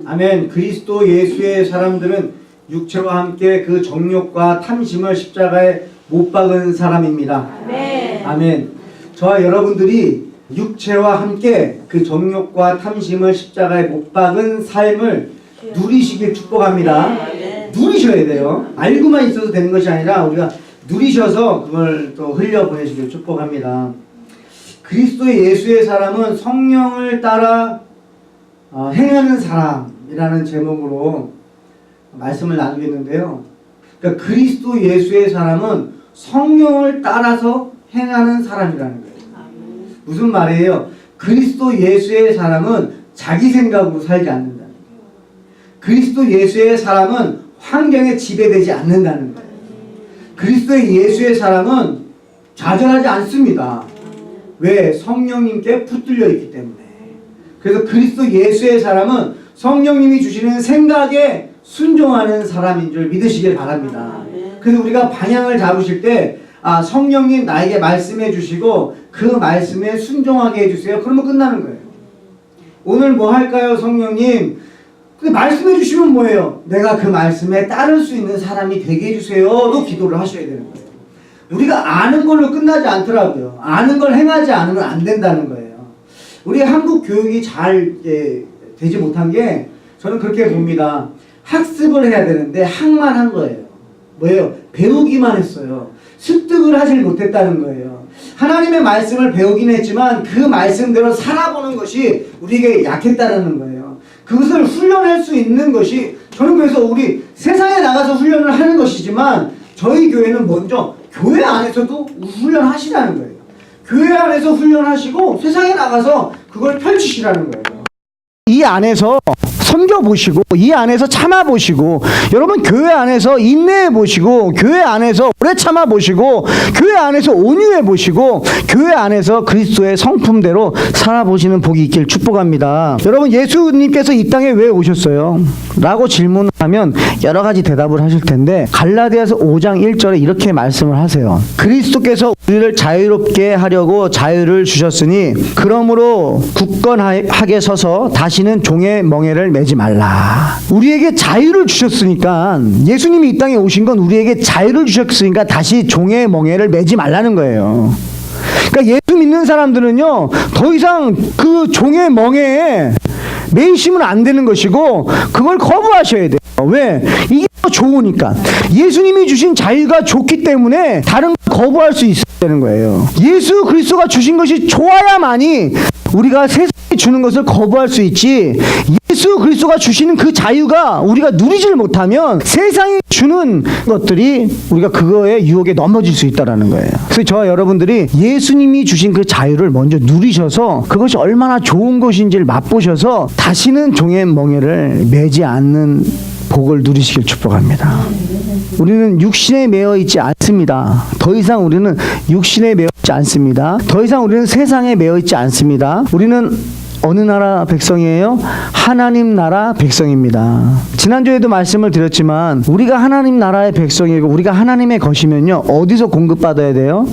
아멘. 그리스도 예수의 사람들은 육체와 함께 그 정욕과 탐심을 십자가에 못 박은 사람입니다. 아멘. 아멘. 저와 여러분들이 육체와 함께 그 정욕과 탐심을 십자가에 못 박은 삶을 누리시길 축복합니다. 누리셔야 돼요. 알고만 있어도 되는 것이 아니라 우리가 누리셔서 그걸 또 흘려보내시길 축복합니다. 그리스도의 예수의 사람은 성령을 따라 행하는 사람이라는 제목으로 말씀을 나누겠는데요. 그러니까 그리스도 예수의 사람은 성령을 따라서 행하는 사람이라는 거예요. 무슨 말이에요? 그리스도 예수의 사람은 자기 생각으로 살지 않는다는 거예요. 그리스도 예수의 사람은 환경에 지배되지 않는다는 거예요. 그리스도의 예수의 사람은 좌절하지 않습니다. 왜? 성령님께 붙들려 있기 때문에. 그래서 그리스도 예수의 사람은 성령님이 주시는 생각에 순종하는 사람인 줄 믿으시길 바랍니다. 그래서 우리가 방향을 잡으실 때 성령님 나에게 말씀해 주시고 그 말씀에 순종하게 해주세요. 그러면 끝나는 거예요. 오늘 뭐 할까요, 성령님? 근데 말씀해 주시면 뭐예요? 내가 그 말씀에 따를 수 있는 사람이 되게 해주세요도 기도를 하셔야 되는 거예요. 우리가 아는 걸로 끝나지 않더라고요. 아는 걸 행하지 않으면 안 된다는 거예요. 우리 한국 교육이 잘 되지 못한 게 저는 그렇게 봅니다. 학습을 해야 되는데 학만 한 거예요. 뭐예요? 배우기만 했어요. 습득을 하질 못했다는 거예요. 하나님의 말씀을 배우긴 했지만 그 말씀대로 살아보는 것이 우리에게 약했다는 거예요. 그것을 훈련할 수 있는 것이, 저는 그래서 우리 세상에 나가서 훈련을 하는 것이지만 저희 교회는 먼저 교회 안에서도 훈련하시라는 거예요. 교회 안에서 훈련하시고 세상에 나가서 그걸 펼치시라는 거예요. 이 안에서 섬겨보시고, 이 안에서 참아보시고, 여러분 교회 안에서 인내해보시고, 교회 안에서 오래 참아보시고, 교회 안에서 온유해보시고, 교회 안에서 그리스도의 성품대로 살아보시는 복이 있길 축복합니다. 여러분, 예수님께서 이 땅에 왜 오셨어요? 라고 질문하면 여러 가지 대답을 하실 텐데, 갈라디아서 5장 1절에 이렇게 말씀을 하세요. 그리스도께서 우리를 자유롭게 하려고 자유를 주셨으니 그러므로 굳건하게 서서 다시는 종의 멍에를 매지 말라. 우리에게 자유를 주셨으니까, 예수님이 이 땅에 오신 건 우리에게 자유를 주셨으니까 다시 종의 멍에를 매지 말라는 거예요. 그러니까 예수 믿는 사람들은요, 더 이상 그 종의 멍에에 매이시면 안 되는 것이고 그걸 거부하셔야 돼요. 왜? 이게 더 좋으니까. 예수님이 주신 자유가 좋기 때문에 다른 걸 거부할 수 있어야 되는 거예요. 예수 그리스도가 주신 것이 좋아야만이 우리가 세상에 주는 것을 거부할 수 있지, 예수 그리스도가 주시는 그 자유가 우리가 누리질 못하면 세상이 주는 것들이 우리가 그거에 유혹에 넘어질 수 있다는 거예요. 그래서 저와 여러분들이 예수님이 주신 그 자유를 먼저 누리셔서 그것이 얼마나 좋은 것인지를 맛보셔서 다시는 종의 멍에를 매지 않는 복을 누리시길 축복합니다. 우리는 육신에 매여 있지 않습니다. 더 이상 우리는 육신에 매여 있지 않습니다. 더 이상 우리는 세상에 매여 있지 않습니다. 우리는 어느 나라 백성이에요? 하나님 나라 백성입니다. 지난주에도 말씀을 드렸지만 우리가 하나님 나라의 백성이고 우리가 하나님의 것이면요, 어디서 공급받아야 돼요?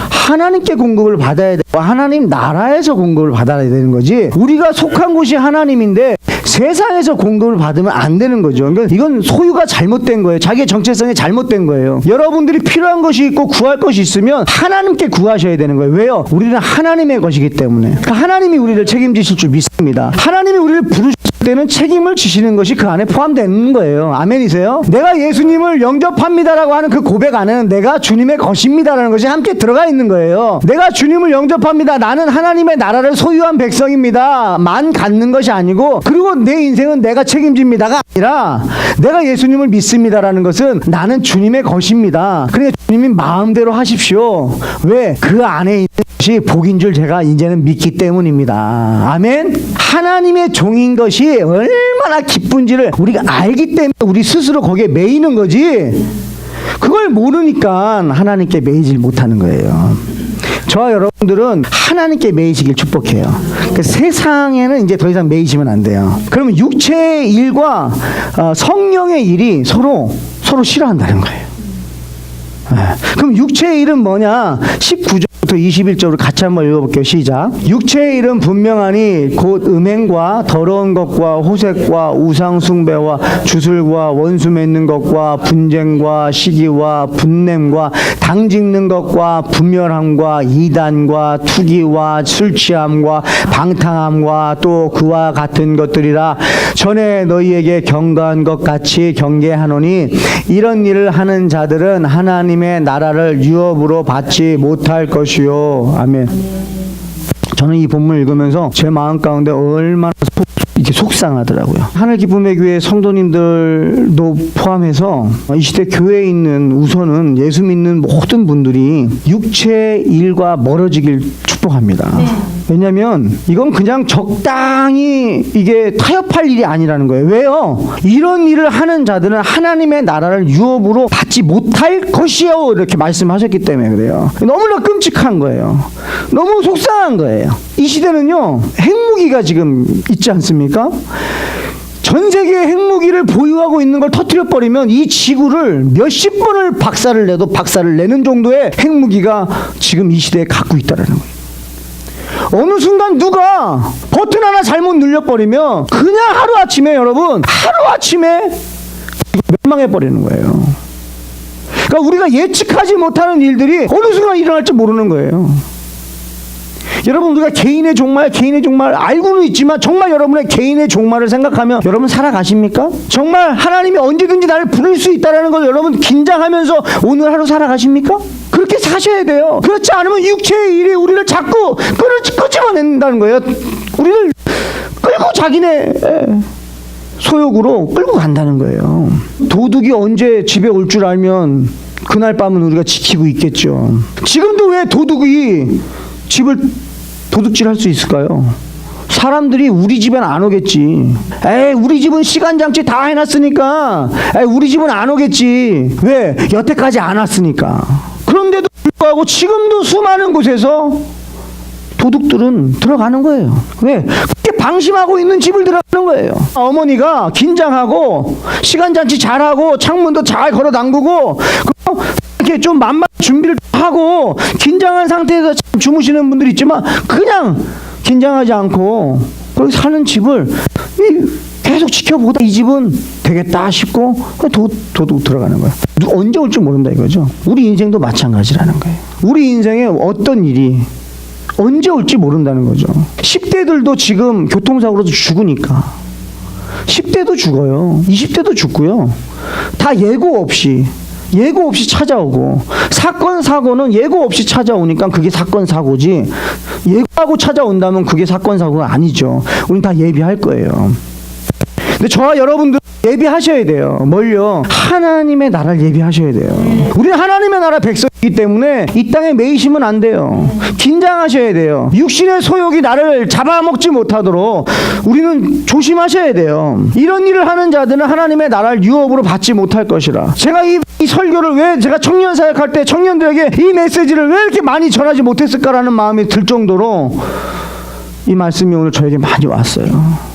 하나님께 공급을 받아야 돼요. 하나님 나라에서 공급을 받아야 되는 거지, 우리가 속한 곳이 하나님인데 세상에서 공급을 받으면 안 되는 거죠. 그러니까 이건 소유가 잘못된 거예요. 자기의 정체성이 잘못된 거예요. 여러분들이 필요한 것이 있고 구할 것이 있으면 하나님께 구하셔야 되는 거예요. 왜요? 우리는 하나님의 것이기 때문에. 그러니까 하나님이 우리를 책임지실 줄 믿습니다. 하나님이 우리를 부르실 때는 책임을 지시는 것이 그 안에 포함되는 거예요. 아멘이세요? 내가 예수님을 영접합니다라고 하는 그 고백 안에는 내가 주님의 것입니다라는 것이 함께 들어가 있는 거예요. 내가 주님을 영접합니다. 나는 하나님의 나라를 소유한 백성입니다. 만 갖는 것이 아니고, 그리고 내 인생은 내가 책임집니다가 아니라 내가 예수님을 믿습니다라는 것은 나는 주님의 것입니다. 그러니까 주님이 마음대로 하십시오. 왜? 그 안에 있는 것이 복인 줄 제가 이제는 믿기 때문입니다. 아멘. 하나님의 종인 것이 얼마나 기쁜지를 우리가 알기 때문에 우리 스스로 거기에 매이는 거지, 그걸 모르니까 하나님께 매이질 못하는 거예요. 저와 여러분들은 하나님께 매이시길 축복해요. 그러니까 세상에는 이제 더 이상 매이시면 안 돼요. 그러면 육체의 일과 성령의 일이 서로 싫어한다는 거예요. 그럼 육체의 일은 뭐냐? 19절 21절을 같이 한번 읽어볼게요. 시작. 육체의 일은 분명하니 곧 음행과 더러운 것과 호색과 우상숭배와 주술과 원수 맺는 것과 분쟁과 시기와 분냄과 당짓는 것과 분멸함과 이단과 투기와 술취함과 방탕함과 또 그와 같은 것들이라. 전에 너희에게 경고한 것 같이 경계하노니 이런 일을 하는 자들은 하나님의 나라를 유업으로 받지 못할 것이요. 아멘. 저는 이 본문을 읽으면서 제 마음 가운데 얼마나 이게 속상하더라고요. 하늘 기쁨의 교회 성도님들도 포함해서 이 시대 교회에 있는 우선은 예수 믿는 모든 분들이 육체의 일과 멀어지길 축복합니다. 네. 왜냐하면 이건 그냥 적당히 이게 타협할 일이 아니라는 거예요. 왜요? 이런 일을 하는 자들은 하나님의 나라를 유업으로 받지 못할 것이요, 이렇게 말씀하셨기 때문에 그래요. 너무나 끔찍한 거예요. 너무 속상한 거예요. 이 시대는요, 핵무기가 지금 있지 않습니까? 전 세계의 핵무기를 보유하고 있는 걸 터뜨려버리면 이 지구를 몇십 번을 박살을 내도 박살을 내는 정도의 핵무기가 지금 이 시대에 갖고 있다는 거예요. 어느 순간 누가 버튼 하나 잘못 눌려버리면 그냥 하루아침에, 여러분, 하루아침에 멸망해버리는 거예요. 그러니까 우리가 예측하지 못하는 일들이 어느 순간 일어날지 모르는 거예요. 여러분, 우리가 개인의 종말 알고는 있지만 정말 여러분의 개인의 종말을 생각하면 여러분 살아가십니까? 정말 하나님이 언제든지 나를 부를 수 있다는 걸 여러분 긴장하면서 오늘 하루 살아가십니까? 그렇게 사셔야 돼요. 그렇지 않으면 육체의 일이 우리를 자꾸 끄집어낸다는 거예요. 우리를 끌고 자기네 소욕으로 끌고 간다는 거예요. 도둑이 언제 집에 올 줄 알면 그날 밤은 우리가 지키고 있겠죠. 지금도 왜 도둑이 집을 도둑질할 수 있을까요? 사람들이 우리 집엔 안 오겠지. 에이, 우리 집은 시간장치 다 해놨으니까. 에이, 우리 집은 안 오겠지. 왜? 여태까지 안 왔으니까. 그런데도 불구하고 지금도 수많은 곳에서 도둑들은 들어가는 거예요. 왜? 그렇게 방심하고 있는 집을 들어가는 거예요. 어머니가 긴장하고 시간장치 잘하고 창문도 잘 걸어 담그고 이렇게 좀 만만 준비를 하고 긴장한 상태에서 주무시는 분들이 있지만 그냥 긴장하지 않고 그렇게 사는 집을 계속 지켜보다 이 집은 되겠다 싶고 도둑 들어가는 거예요. 언제 올지 모른다 이거죠. 우리 인생도 마찬가지라는 거예요. 우리 인생에 어떤 일이 언제 올지 모른다는 거죠. 10대들도 지금 교통사고로도 죽으니까 10대도 죽어요. 20대도 죽고요. 다 예고 없이 찾아오고, 사건 사고는 예고 없이 찾아오니까 그게 사건 사고지, 예고하고 찾아온다면 그게 사건 사고가 아니죠. 우린 다 예비할 거예요. 근데 저와 여러분들 예비하셔야 돼요. 뭘요? 하나님의 나라를 예비하셔야 돼요. 우리는 하나님의 나라 백성이기 때문에 이 땅에 매이시면 안 돼요. 긴장하셔야 돼요. 육신의 소욕이 나를 잡아먹지 못하도록 우리는 조심하셔야 돼요. 이런 일을 하는 자들은 하나님의 나라를 유업으로 받지 못할 것이라. 제가 이 설교를 왜 제가 청년 사역할 때 청년들에게 이 메시지를 왜 이렇게 많이 전하지 못했을까라는 마음이 들 정도로 이 말씀이 오늘 저에게 많이 왔어요.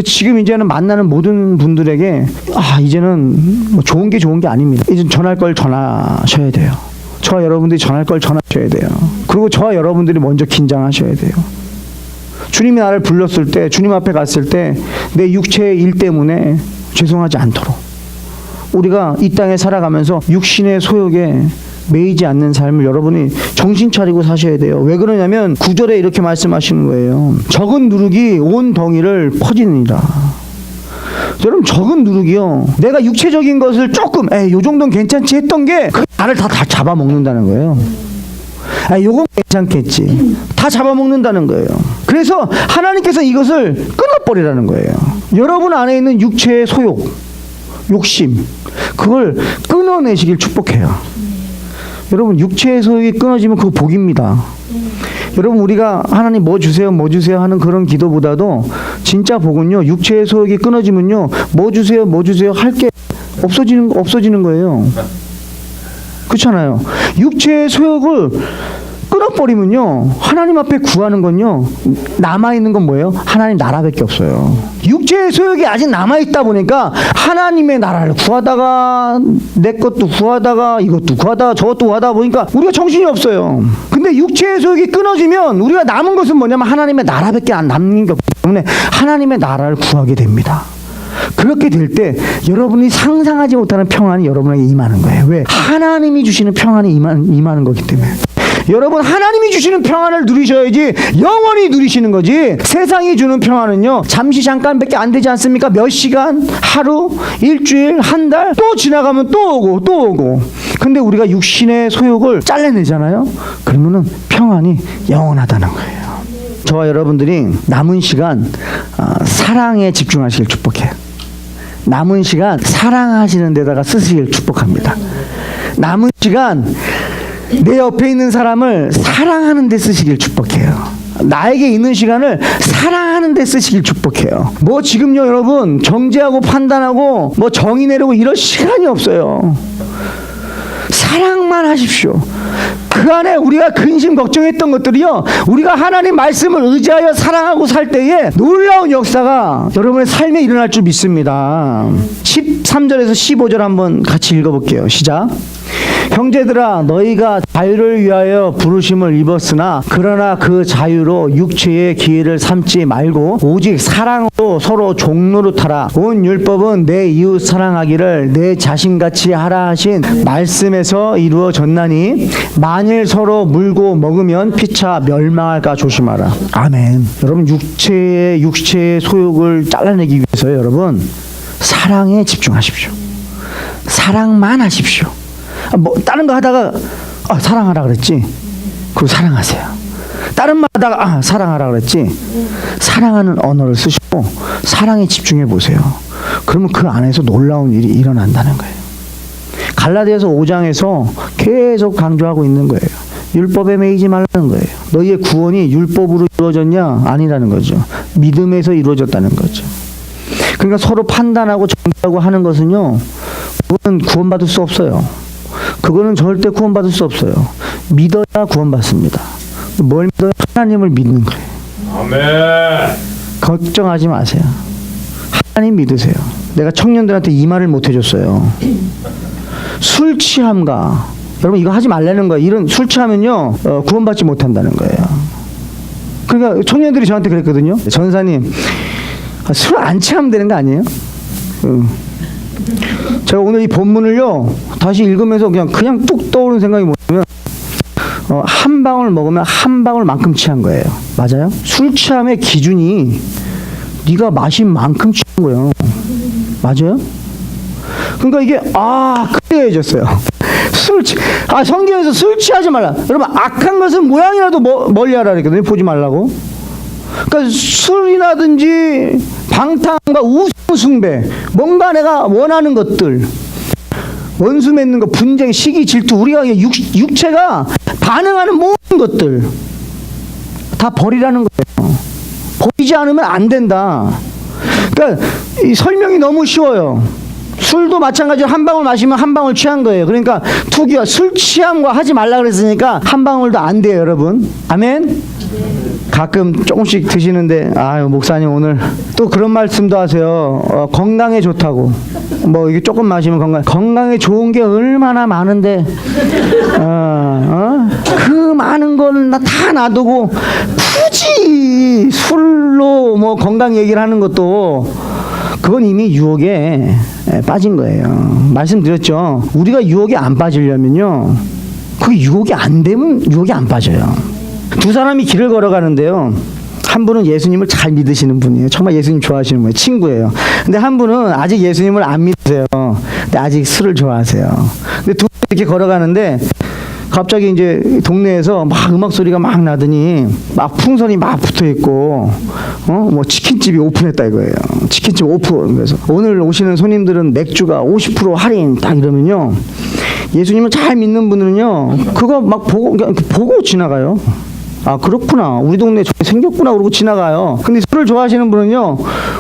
지금 이제는 만나는 모든 분들에게 이제는 뭐 좋은 게 아닙니다. 이제 전할 걸 전하셔야 돼요. 저와 여러분들이 전할 걸 전하셔야 돼요. 그리고 저와 여러분들이 먼저 긴장하셔야 돼요. 주님이 나를 불렀을 때, 주님 앞에 갔을 때 내 육체의 일 때문에 죄송하지 않도록 우리가 이 땅에 살아가면서 육신의 소욕에 매이지 않는 삶을 여러분이 정신 차리고 사셔야 돼요. 왜 그러냐면 9절에 이렇게 말씀하시는 거예요. 적은 누룩이 온 덩이를 퍼지느니라. 여러분, 적은 누룩이요, 내가 육체적인 것을 조금 요 정도는 괜찮지 했던 게 나를 다 잡아먹는다는 거예요. 요건 괜찮겠지. 다 잡아먹는다는 거예요. 그래서 하나님께서 이것을 끊어버리라는 거예요. 여러분 안에 있는 육체의 소욕, 욕심, 그걸 끊어내시길 축복해요. 여러분, 육체의 소욕이 끊어지면 그거 복입니다. 여러분, 우리가 하나님 뭐 주세요 하는 그런 기도보다도 진짜 복은요, 육체의 소욕이 끊어지면요, 뭐 주세요 할 게 없어지는 거예요. 그렇잖아요. 육체의 소욕을 끊어버리면요, 하나님 앞에 구하는 건요, 남아있는 건 뭐예요? 하나님 나라밖에 없어요. 육체의 소욕이 아직 남아있다 보니까 하나님의 나라를 구하다가 내 것도 구하다가 이것도 구하다가 저것도 구하다 보니까 우리가 정신이 없어요. 근데 육체의 소욕이 끊어지면 우리가 남은 것은 뭐냐면 하나님의 나라밖에 안 남는 게 없기 때문에 하나님의 나라를 구하게 됩니다. 그렇게 될 때 여러분이 상상하지 못하는 평안이 여러분에게 임하는 거예요. 왜? 하나님이 주시는 평안이 임하는 거기 때문에. 여러분, 하나님이 주시는 평안을 누리셔야지 영원히 누리시는 거지. 세상이 주는 평안은요, 잠시 잠깐밖에 안 되지 않습니까? 몇 시간, 하루, 일주일, 한 달, 또 지나가면 또 오고 또 오고. 근데 우리가 육신의 소욕을 잘라내잖아요. 그러면은 평안이 영원하다는 거예요. 저와 여러분들이 남은 시간 사랑에 집중하시길 축복해요. 남은 시간 사랑하시는 데다가 쓰시길 축복합니다. 남은 시간 내 옆에 있는 사람을 사랑하는 데 쓰시길 축복해요. 나에게 있는 시간을 사랑하는 데 쓰시길 축복해요. 뭐 지금요, 여러분, 정죄하고 판단하고 뭐 정의 내리고 이럴 시간이 없어요. 사랑만 하십시오. 그 안에 우리가 근심 걱정했던 것들이요, 우리가 하나님 말씀을 의지하여 사랑하고 살 때에 놀라운 역사가 여러분의 삶에 일어날 줄 믿습니다. 13절에서 15절 한번 같이 읽어볼게요. 시작. 형제들아, 너희가 자유를 위하여 부르심을 입었으나 그러나 그 자유로 육체의 기회를 삼지 말고 오직 사랑으로 서로 종노릇하라. 온 율법은 내 이웃 사랑하기를 내 자신같이 하라 하신 말씀에서 이루어졌나니 만일 서로 물고 먹으면 피차 멸망할까 조심하라. 아멘. 여러분, 육체의 소욕을 잘라내기 위해서 여러분 사랑에 집중하십시오. 사랑만 하십시오. 뭐 다른 거 하다가 사랑하라 그랬지, 그리고 사랑하세요. 다른 말 하다가 사랑하라 그랬지, 사랑하는 언어를 쓰시고 사랑에 집중해 보세요. 그러면 그 안에서 놀라운 일이 일어난다는 거예요. 갈라디아서 5장에서 계속 강조하고 있는 거예요. 율법에 매이지 말라는 거예요. 너희의 구원이 율법으로 이루어졌냐? 아니라는 거죠. 믿음에서 이루어졌다는 거죠. 그러니까 서로 판단하고 정죄하고 하는 것은요, 그건 구원받을 수 없어요. 그거는 절대 구원받을 수 없어요. 믿어야 구원받습니다. 뭘 믿어요? 하나님을 믿는 거예요. 아멘. 걱정하지 마세요. 하나님 믿으세요. 내가 청년들한테 이 말을 못 해줬어요. 술 취함과, 여러분 이거 하지 말라는 거예요. 이런 술 취하면요 구원받지 못한다는 거예요. 그러니까 청년들이 저한테 그랬거든요. 전사님, 술 안 취하면 되는 거 아니에요? 제가 오늘 이 본문을요 다시 읽으면서 그냥 뚝 떠오르는 생각이 뭐냐면, 한 방울 먹으면 한 방울만큼 취한 거예요. 맞아요? 술 취함의 기준이 네가 마신 만큼 취한 거예요. 맞아요? 그러니까 이게 그래야졌어요. 성경에서 술 취하지 말라. 여러분, 악한 것은 모양이라도 멀리하라 그랬거든요. 보지 말라고. 그러니까 술이라든지 방탕과 우상숭배, 뭔가 내가 원하는 것들, 원수 맺는 거, 분쟁, 시기, 질투, 우리가 육체가 반응하는 모든 것들 다 버리라는 거예요. 버리지 않으면 안 된다. 그러니까 이 설명이 너무 쉬워요. 술도 마찬가지로 한 방울 마시면 한 방울 취한 거예요. 그러니까 투기와 술 취함과 하지 말라 그랬으니까 한 방울도 안 돼요, 여러분. 아멘. 가끔 조금씩 드시는데, 목사님 오늘 또 그런 말씀도 하세요. 건강에 좋다고. 뭐 이게 조금 마시면 건강에 좋은 게 얼마나 많은데, 그 많은 걸 다 놔두고 굳이 술로 뭐 건강 얘기를 하는 것도, 그건 이미 유혹에 빠진 거예요. 말씀드렸죠. 우리가 유혹에 안 빠지려면요, 그 유혹이 안 되면 유혹이 안 빠져요. 두 사람이 길을 걸어가는데요, 한 분은 예수님을 잘 믿으시는 분이에요. 정말 예수님 좋아하시는 분이에요. 친구예요. 근데 한 분은 아직 예수님을 안 믿으세요. 근데 아직 술을 좋아하세요. 근데 두 분이 이렇게 걸어가는데 갑자기 이제 동네에서 막 음악 소리가 막 나더니 막 풍선이 막 붙어 있고, 뭐 치킨집이 오픈했다 이거예요. 치킨집 오픈. 그래서 오늘 오시는 손님들은 맥주가 50% 할인 딱 이러면요, 예수님을 잘 믿는 분들은요 그거 막 보고 지나가요. 그렇구나, 우리 동네에 저게 생겼구나 그러고 지나가요. 근데 술을 좋아하시는 분은요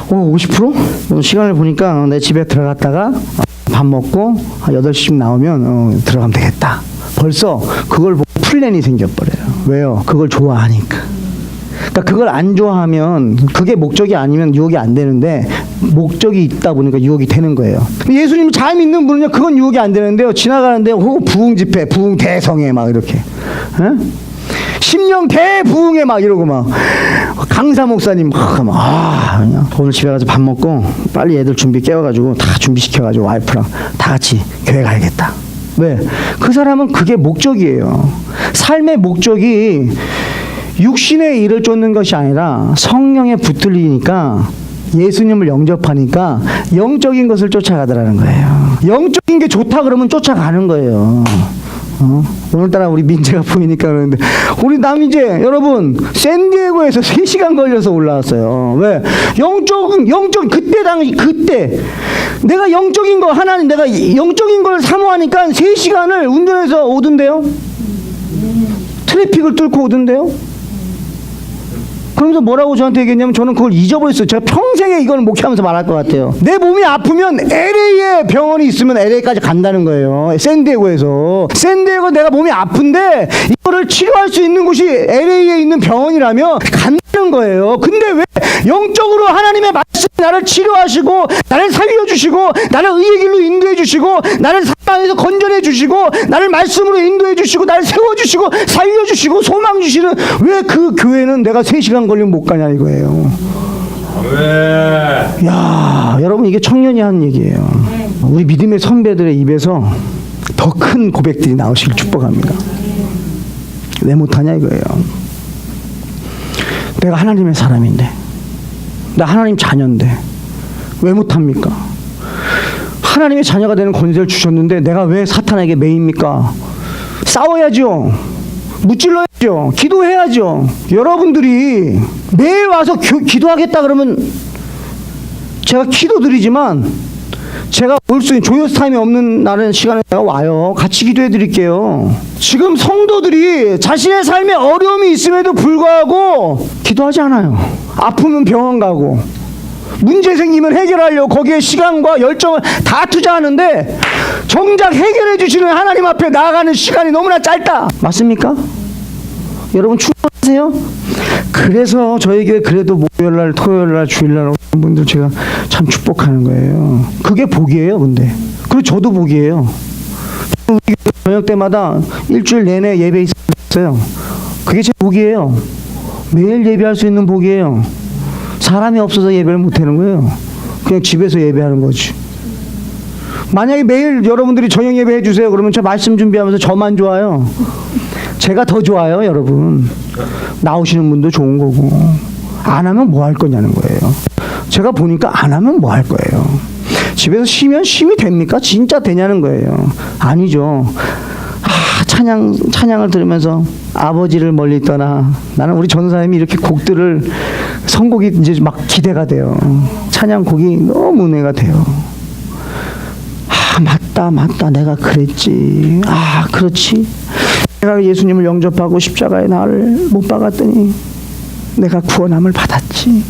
50%? 시간을 보니까 내 집에 들어갔다가 밥 먹고 8시쯤 나오면 들어가면 되겠다. 벌써 그걸 보고 플랜이 생겨버려요. 왜요? 그걸 좋아하니까. 그러니까 그걸 안 좋아하면 그게 목적이 아니면 유혹이 안 되는데 목적이 있다 보니까 유혹이 되는 거예요. 예수님 잘 믿는 분은요 그건 유혹이 안 되는데요 지나가는데 부흥 집회, 부흥 대성회 막 이렇게, 에? 심령 대부흥회 막 이러고 막 강사 목사님 그냥 오늘 집에 가서 밥 먹고 빨리 애들 준비 깨워가지고 다 준비시켜가지고 와이프랑 다 같이 교회 가야겠다. 왜? 그 사람은 그게 목적이에요. 삶의 목적이 육신의 일을 쫓는 것이 아니라 성령에 붙들리니까 예수님을 영접하니까 영적인 것을 쫓아가더라는 거예요. 영적인 게 좋다 그러면 쫓아가는 거예요. 오늘따라 우리 민재가 보이니까 그러는데 우리 남이제 여러분 샌디에고에서 3시간 걸려서 올라왔어요. 왜? 영적 그때 내가 영적인 거 하나님 내가 영적인 걸 사모하니까 3시간을 운전해서 오던데요. 트래픽을 뚫고 오던데요. 그러면서 뭐라고 저한테 얘기했냐면 저는 그걸 잊어버렸어요. 제가 평생에 이걸 목회하면서 말할 것 같아요. 내 몸이 아프면 LA에 병원이 있으면 LA까지 간다는 거예요. 샌디에고에서. 샌디에고 내가 몸이 아픈데 이거를 치료할 수 있는 곳이 LA에 있는 병원이라면 간다는 거예요. 근데 왜 영적으로 하나님의 말씀이 나를 치료하시고 나를 살려주시고 나를 의의 길로 인도해 주시고 나를 사망에서 건져내 주시고 나를 말씀으로 인도해 주시고 나를 세워주시고 살려주시고 소망 주시는 왜 그 교회는 내가 3시간 걸리면 못 가냐 이거예요. 아멘. 야, 여러분 이게 청년이 하는 얘기예요. 우리 믿음의 선배들의 입에서 더 큰 고백들이 나오시길 축복합니다. 왜 못하냐 이거예요. 내가 하나님의 사람인데 나 하나님 자녀인데 왜 못합니까? 하나님의 자녀가 되는 권세를 주셨는데 내가 왜 사탄에게 매입니까? 싸워야죠. 무찔러야죠. 기도해야죠. 여러분들이 매일 와서 기도하겠다 그러면 제가 기도드리지만 제가 올 수 있는 조여스 타임이 없는 날은 시간에 제가 와요. 같이 기도해 드릴게요. 지금 성도들이 자신의 삶에 어려움이 있음에도 불구하고 기도하지 않아요. 아프면 병원 가고 문제 생기면 해결하려고 거기에 시간과 열정을 다 투자하는데 정작 해결해 주시는 하나님 앞에 나아가는 시간이 너무나 짧다. 맞습니까? 여러분 충분하세요? 그래서 저희 교회 그래도 목요일날, 토요일날, 주일날 오는 분들 제가 참 축복하는 거예요. 그게 복이에요, 근데. 그리고 저도 복이에요. 우리 교회 저녁 때마다 일주일 내내 예배 있었어요. 그게 제 복이에요. 매일 예배할 수 있는 복이에요. 사람이 없어서 예배를 못 하는 거예요. 그냥 집에서 예배하는 거지. 만약에 매일 여러분들이 저녁 예배 해주세요. 그러면 저 말씀 준비하면서 저만 좋아요. 제가 더 좋아요, 여러분. 나오시는 분도 좋은 거고. 안 하면 뭐 할 거냐는 거예요. 제가 보니까 안 하면 뭐 할 거예요. 집에서 쉬면 쉼이 됩니까? 진짜 되냐는 거예요. 아니죠. 찬양을 들으면서 아버지를 멀리 떠나. 나는 우리 전사님이 이렇게 곡들을 선곡이 이제 막 기대가 돼요. 찬양곡이 너무 은혜가 돼요. 맞다 내가 그랬지. 그렇지. 내가 예수님을 영접하고 십자가에 나를 못 박았더니 내가 구원함을 받았지.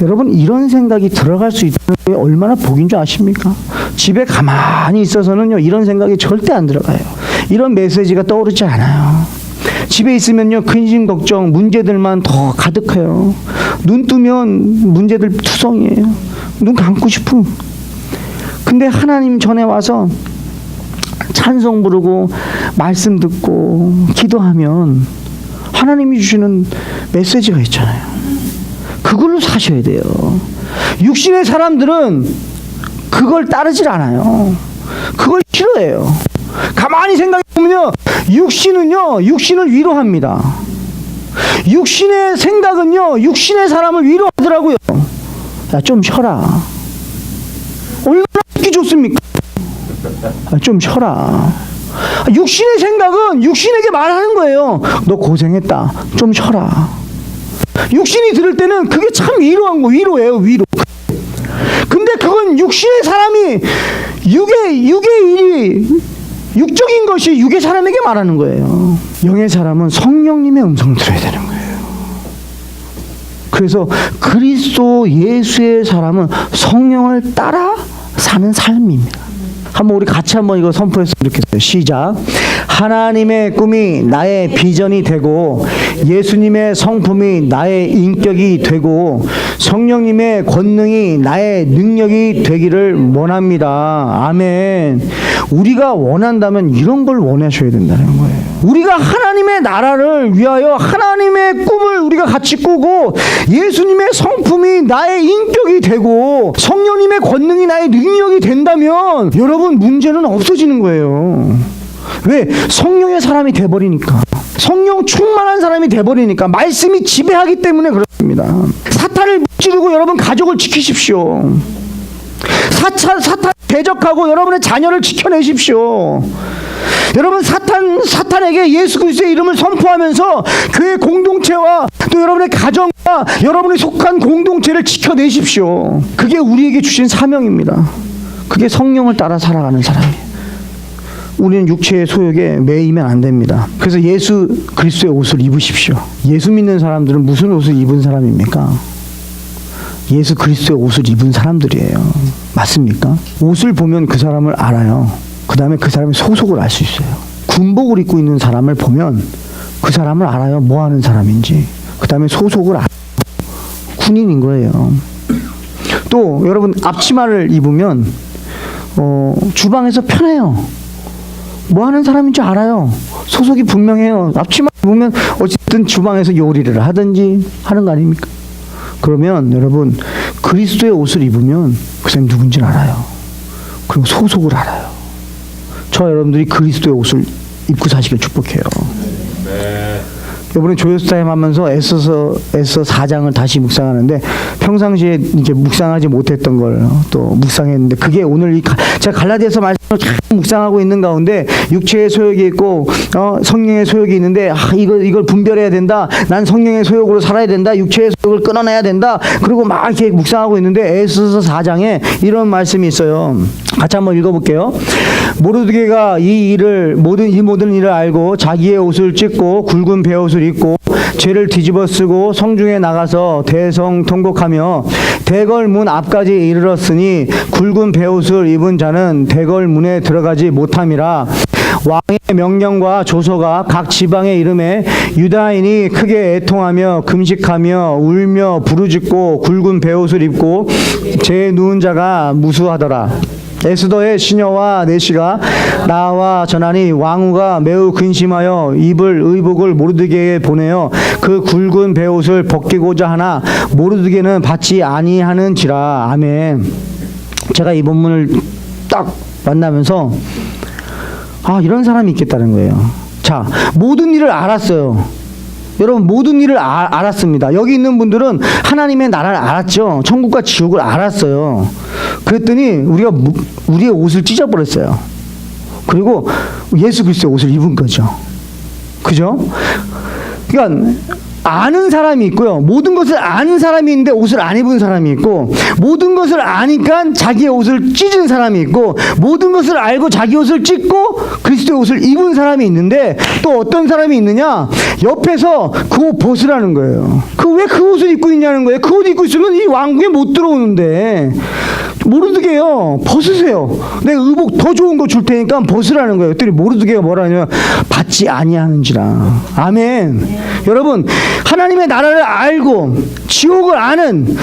여러분 이런 생각이 들어갈 수 있다는 게 얼마나 복인 줄 아십니까? 집에 가만히 있어서는요 이런 생각이 절대 안 들어가요. 이런 메시지가 떠오르지 않아요. 집에 있으면요 근심 걱정 문제들만 더 가득해요. 눈 뜨면 문제들 투성이에요. 눈 감고 싶은. 근데 하나님 전에 와서 찬송 부르고 말씀 듣고 기도하면 하나님이 주시는 메시지가 있잖아요. 그걸로 사셔야 돼요. 육신의 사람들은 그걸 따르질 않아요. 그걸 싫어해요. 가만히 생각해 보면요, 육신을 위로합니다. 육신의 생각은요, 육신의 사람을 위로하더라고요. 야, 좀 쉬어라. 얼마나 듣기 좋습니까? 좀 쉬어라. 육신의 생각은 육신에게 말하는 거예요. 너 고생했다. 좀 쉬어라. 육신이 들을 때는 그게 참 위로한 거, 위로예요, 위로. 근데 그건 육신의 사람이 육의 일이 육적인 것이 육의 사람에게 말하는 거예요. 영의 사람은 성령님의 음성을 들어야 되는 거예요. 그래서 그리스도 예수의 사람은 성령을 따라 사는 삶입니다. 한번 우리 같이 한번 이거 선포했으면 좋겠어요. 시작. 하나님의 꿈이 나의 비전이 되고 예수님의 성품이 나의 인격이 되고 성령님의 권능이 나의 능력이 되기를 원합니다. 아멘. 우리가 원한다면 이런 걸 원하셔야 된다는 거예요. 우리가 하나님의 나라를 위하여 하나님의 꿈을 우리가 같이 꾸고 예수님의 성품이 나의 인격이 되고 성령님의 권능이 나의 능력이 된다면 여러분 문제는 없어지는 거예요. 왜? 성령의 사람이 돼버리니까. 성령 충만한 사람이 돼버리니까. 말씀이 지배하기 때문에 그렇습니다. 사탄을 무찌르고 여러분 가족을 지키십시오. 사탄 대적하고 여러분의 자녀를 지켜내십시오. 여러분 사탄에게 예수 그리스도의 이름을 선포하면서 교회 공동체와 또 여러분의 가정과 여러분이 속한 공동체를 지켜내십시오. 그게 우리에게 주신 사명입니다. 그게 성령을 따라 살아가는 사람이에요. 우리는 육체의 소욕에 매이면 안 됩니다. 그래서 예수 그리스도의 옷을 입으십시오. 예수 믿는 사람들은 무슨 옷을 입은 사람입니까? 예수 그리스도의 옷을 입은 사람들이에요. 맞습니까? 옷을 보면 그 사람을 알아요. 그 다음에 그 사람의 소속을 알 수 있어요. 군복을 입고 있는 사람을 보면 그 사람을 알아요. 뭐 하는 사람인지. 그 다음에 소속을 알아요. 군인인 거예요. 또 여러분 앞치마를 입으면 주방에서 편해요. 뭐 하는 사람인지 알아요. 소속이 분명해요. 앞치마 입으면 어쨌든 주방에서 요리를 하든지 하는 거 아닙니까? 그러면 여러분 그리스도의 옷을 입으면 그 사람이 누군지 알아요. 그리고 소속을 알아요. 저 여러분들이 그리스도의 옷을 입고 사시길 축복해요. 네. 이번에 조회수타임 하면서 애써 4장을 다시 묵상하는데 평상시에 이제 묵상하지 못했던 걸 또 묵상했는데 그게 오늘 제가 갈라디아서 말씀을 잘 묵상하고 있는 가운데 육체의 소욕이 있고 성령의 소욕이 있는데 이걸 분별해야 된다. 난 성령의 소욕으로 살아야 된다. 육체의 소욕을 끊어내야 된다. 그리고 막 이렇게 묵상하고 있는데 에스서 4장에 이런 말씀이 있어요. 같이 한번 읽어볼게요. 모르드게가 이 모든 일을 알고 자기의 옷을 찢고 굵은 베옷을 입고 죄를 뒤집어 쓰고 성중에 나가서 대성통곡하며 대궐 문 앞까지 이르렀으니 굵은 베옷을 입은 자는 대궐 문에 들어가지 못함이라. 왕의 명령과 조서가 각 지방의 이름에 유다인이 크게 애통하며 금식하며 울며 부르짖고 굵은 베옷을 입고 제 누운 자가 무수하더라. 에스더의 시녀와 내시가 나와 전하니 왕후가 매우 근심하여 입을 의복을 모르드게에 보내어 그 굵은 베옷을 벗기고자 하나 모르드게는 받지 아니하는지라. 아멘. 제가 이 본문을 딱 만나면서 이런 사람이 있겠다는 거예요. 자, 모든 일을 알았어요. 여러분 모든 일을 알았습니다. 여기 있는 분들은 하나님의 나라를 알았죠. 천국과 지옥을 알았어요. 그랬더니 우리의 옷을 찢어버렸어요. 그리고 예수 그리스도의 옷을 입은 거죠. 그죠? 그러니까 아는 사람이 있고요. 모든 것을 아는 사람이 있는데 옷을 안 입은 사람이 있고, 모든 것을 아니까 자기의 옷을 찢은 사람이 있고, 모든 것을 알고 자기 옷을 찢고 그리스도의 옷을 입은 사람이 있는데, 또 어떤 사람이 있느냐? 옆에서 그 옷 벗으라는 거예요. 왜 그 옷을 입고 있냐는 거예요. 그 옷 입고 있으면 이 왕궁에 못 들어오는데. 모르드게요, 벗으세요. 내가 의복 더 좋은 거 줄 테니까 벗으라는 거예요. 그랬더니 모르드게가 뭐라 하냐면 받지 아니하는지라. 아멘. 여러분 하나님의 나라를 알고 지옥을 아는,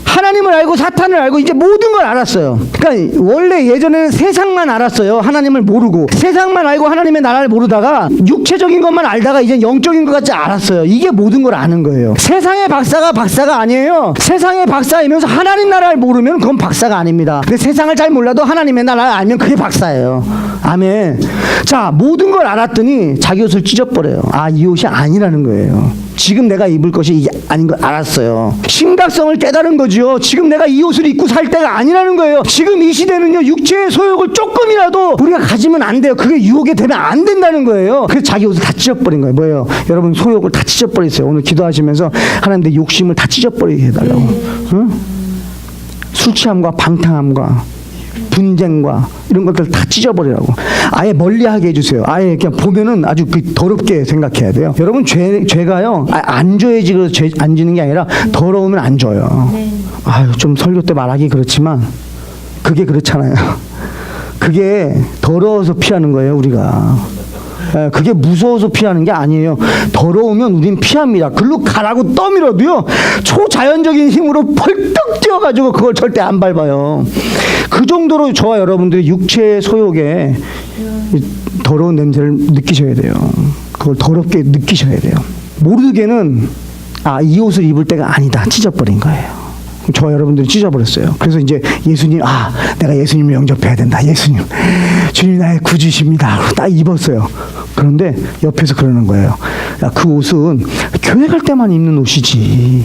하나님을 알고 사탄을 알고 이제 모든 걸 알았어요. 그러니까 원래 예전에는 세상만 알았어요. 하나님을 모르고 세상만 알고 하나님의 나라를 모르다가 육체적인 것만 알다가 이제 영적인 것 같이 알았어요. 이게 모든 걸 아는 거예요. 세상의 박사가 아니에요. 세상의 박사이면서 하나님 나라를 모르면 그건 박사가 아닙니다. 근데 세상을 잘 몰라도 하나님의 나라를 알면 그게 박사예요. 아멘. 자, 모든 걸 알았더니 자기 옷을 찢어버려요. 이 옷이 아니라는 거예요. 지금 내가 입을 것이 이게 아닌 걸 알았어요. 심각성을 깨달은 거죠. 지금 내가 이 옷을 입고 살 때가 아니라는 거예요. 지금 이 시대는요, 육체의 소욕을 조금이라도 우리가 가지면 안 돼요. 그게 유혹이 되면 안 된다는 거예요. 그래서 자기 옷을 다 찢어버린 거예요. 뭐예요? 여러분 소욕을 다 찢어버리세요. 오늘 기도하시면서 하나님 내 욕심을 다 찢어버리게 해달라고. 응? 술 취함과 방탕함과 분쟁과 이런 것들 다 찢어버리라고. 아예 멀리하게 해주세요. 아예 그냥 보면은 아주 더럽게 생각해야 돼요. 여러분 죄가요 안 줘야지 안 지는 게 아니라 더러우면 안 줘요. 좀 설교 때 말하기 그렇지만 그게 그렇잖아요. 그게 더러워서 피하는 거예요. 우리가 그게 무서워서 피하는 게 아니에요. 더러우면 우린 피합니다. 글로 가라고 떠밀어도요, 초자연적인 힘으로 벌떡 뛰어가지고 그걸 절대 안 밟아요. 그 정도로 저와 여러분들이 육체의 소욕에 더러운 냄새를 느끼셔야 돼요. 그걸 더럽게 느끼셔야 돼요. 모르게는 이 옷을 입을 때가 아니다, 찢어버린 거예요. 저와 여러분들이 찢어버렸어요. 그래서 이제 예수님, 내가 예수님을 영접해야 된다. 예수님, 주님 나의 구주십니다. 딱 입었어요. 그런데 옆에서 그러는 거예요. 그 옷은 교회 갈 때만 입는 옷이지.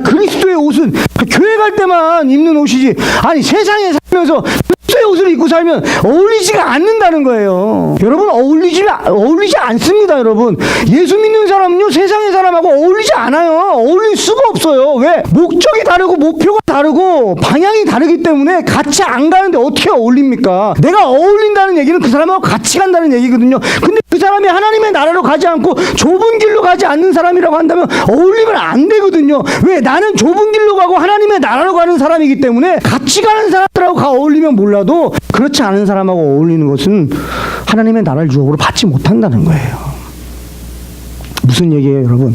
그리스도의 옷은 교회 갈 때만 입는 옷이지. 아니, 세상에 살면서 그리스도의 옷을 입고 살면 어울리지가 않는다는 거예요. 여러분, 어울리지 않습니다. 여러분, 예수 믿는 사람은요, 세상의 사람하고 어울리지 않아요. 어울릴 수가 없어요. 왜? 목적이 다르고 목표가 다르고 방향이 다르기 때문에 같이 안 가는데 어떻게 어울립니까? 내가 어울린다는 얘기는 그 사람하고 같이 간다는 얘기거든요. 근데 그 사람이 하나님의 나라로 가지 않고 좁은 길로 가지 않는 사람이라고 한다면 어울리면 안 되거든요. 왜? 나는 좁은 길로 가고 하나님의 나라로 가는 사람이기 때문에 같이 가는 사람들하고 어울리면 몰라도 그렇지 않은 사람하고 어울리는 것은 하나님의 나라를 유업으로 받지 못한다는 거예요. 무슨 얘기예요, 여러분?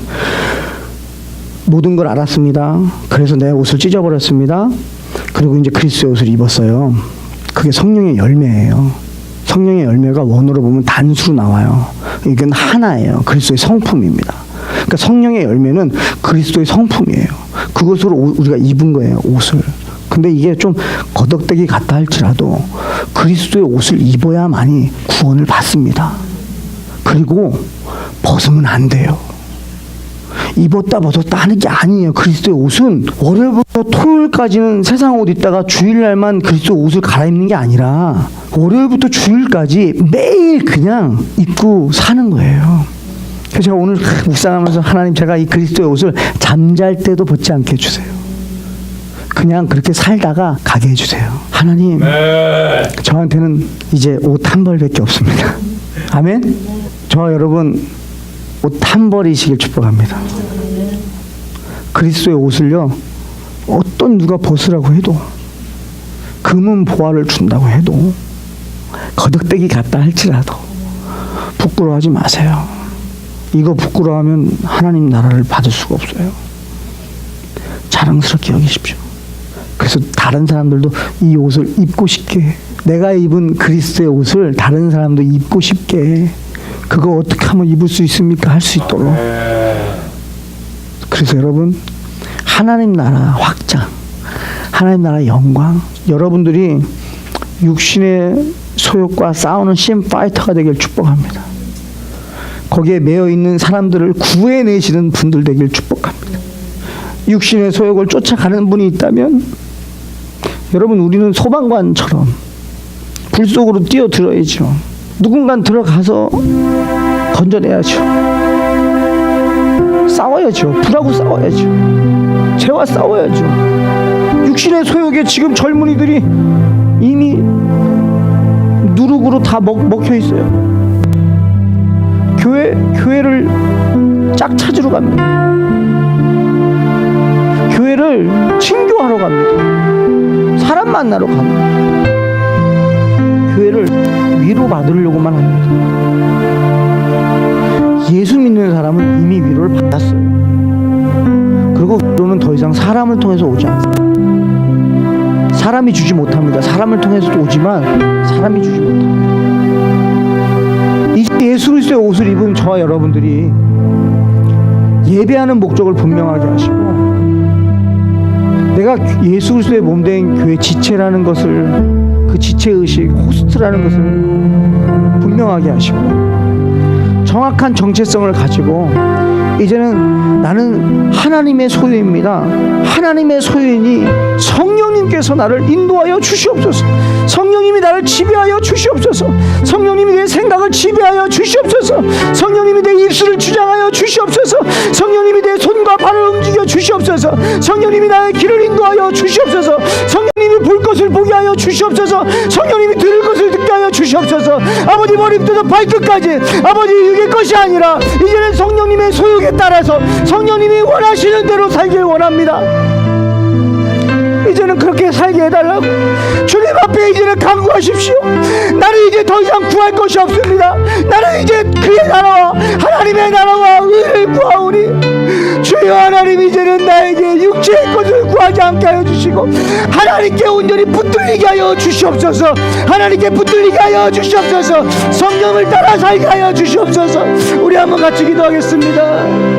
모든 걸 알았습니다. 그래서 내 옷을 찢어버렸습니다. 그리고 이제 그리스도의 옷을 입었어요. 그게 성령의 열매예요. 성령의 열매가 원어로 보면 단수로 나와요. 이건 하나예요. 그리스도의 성품입니다. 그러니까 성령의 열매는 그리스도의 성품이에요. 그것으로 우리가 입은 거예요, 옷을. 근데 이게 좀 거덕대기 같다 할지라도 그리스도의 옷을 입어야만이 구원을 받습니다. 그리고 벗으면 안 돼요. 입었다 벗었다 하는 게 아니에요. 그리스도의 옷은 월요일부터 토요일까지는 세상 옷 입다가 주일날만 그리스도 옷을 갈아입는 게 아니라 월요일부터 주일까지 매일 그냥 입고 사는 거예요. 그래서 제가 오늘 묵상하면서 하나님, 제가 이 그리스도의 옷을 잠잘 때도 벗지 않게 해주세요. 그냥 그렇게 살다가 가게 해주세요. 하나님, 저한테는 이제 옷 한 벌밖에 없습니다. 아멘? 저와 여러분 옷 한 벌이시길 축복합니다. 그리스도의 옷을요, 어떤 누가 벗으라고 해도, 금은 보화를 준다고 해도, 거덕대기 같다 할지라도 부끄러워하지 마세요. 이거 부끄러워하면 하나님 나라를 받을 수가 없어요. 자랑스럽게 여기십시오. 그래서 다른 사람들도 이 옷을 입고 싶게 해. 내가 입은 그리스도의 옷을 다른 사람도 입고 싶게 해. 그거 어떻게 하면 입을 수 있습니까? 할 수 있도록. 그래서 여러분, 하나님 나라 확장, 하나님 나라 영광, 여러분들이 육신의 소욕과 싸우는 심파이터가 되길 축복합니다. 거기에 매여 있는 사람들을 구해내시는 분들 되길 축복합니다. 육신의 소욕을 쫓아가는 분이 있다면, 여러분, 우리는 소방관처럼 불 속으로 뛰어들어야죠. 누군가 들어가서 건져내야죠. 싸워야죠. 불하고 싸워야죠. 죄와 싸워야죠. 육신의 소욕에 지금 젊은이들이 이미 누룩으로 다 먹혀 있어요. 교회를 짝 찾으러 갑니다. 교회를 친교하러 갑니다. 사람 만나러 갑니다. 교회를 위로받으려고만 합니다. 예수 믿는 사람은 이미 위로를 받았어요. 그리고 위로는 더 이상 사람을 통해서 오지 않습니다. 사람이 주지 못합니다. 사람을 통해서도 오지만 사람이 주지 못합니다. 이제 예수 그리스도의 옷을 입은 저와 여러분들이 예배하는 목적을 분명하게 하시고, 내가 예수 그리스도의 몸된 교회 지체라는 것을, 그 지체의식, 호스트라는 것을 분명하게 하시고, 정확한 정체성을 가지고 이제는 나는 하나님의 소유입니다. 하나님의 소유이니 성령님께서 나를 인도하여 주시옵소서. 성령님이 나를 지배하여 주시옵소서. 성령님이 내 생각을 지배하여 주시옵소서. 성령님이 내 입술을 주장하여 주시옵소서. 성령님이 내 손과 발을 움직여 주시옵소서. 성령님이 나의 길을 인도하여 주시옵소서. 성령님이 볼 것을 보게 하여 주시옵소서. 성령님이 들을 것을 듣게 하여 주시옵소서. 아버지, 머리부터 발끝까지 아버지 육의 것이 아니라 이제는 성령님의 소욕에 따라서 성령님이 원하시는 대로 살길 원합니다. 이제는 그렇게 하나님께 살게 해달라고 주님 앞에 이제는 간구하십시오. 나는 이제 더 이상 구할 것이 없습니다. 나는 이제 그의 나라와 하나님의 나라와 의를 구하오니 주여 하나님 이제는 나에게 육체의 것을 구하지 않게 하여 주시고 하나님께 온전히 붙들리게 하여 주시옵소서. 하나님께 붙들리게 하여 주시옵소서. 성령을 따라 살게 하여 주시옵소서. 우리 한번 같이 기도하겠습니다.